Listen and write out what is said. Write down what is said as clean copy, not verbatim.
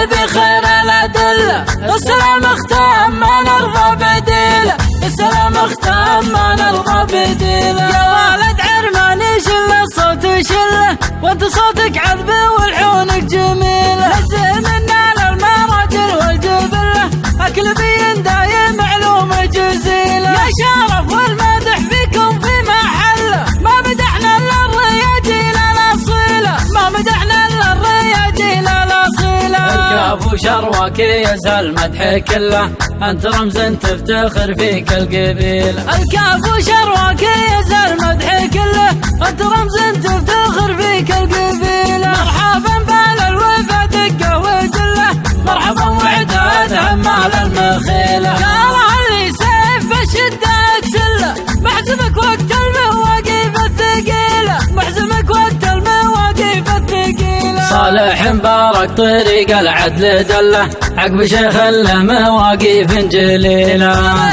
بخير الأدلة، السلام ختام ما نرضى بديله، السلام ختام ما نرضى بديله. يا ولد عرماني شله صوت شله، وانت صوتك عذب والعونك جميله. نزه منا للمراجل والجبله، اكل بين دايم معلومه جزيله. يا شرف والمدح فيكم في محله، ما مدحنا الا الرياجيل الاصيله، ما مدحنا الا الرياجيل الاصيله. الكاف وشروك يزهى المدح كله، انت رمز تفتخر فيك القبيله. الكاف وشروك يزهى المدح كله، انت رمز تفتخر فيك القبيله. مرحبا بالوفا دقه وجله، مرحبا وعداد عمال المخيله. قالها اللي سيف بالشده سله، محزمك وقت المواقف الثقيله، محزمك وقت المواقف الثقيله. صالح مبارك طريق العدل دله، عقب شيخ له مواقف جليله.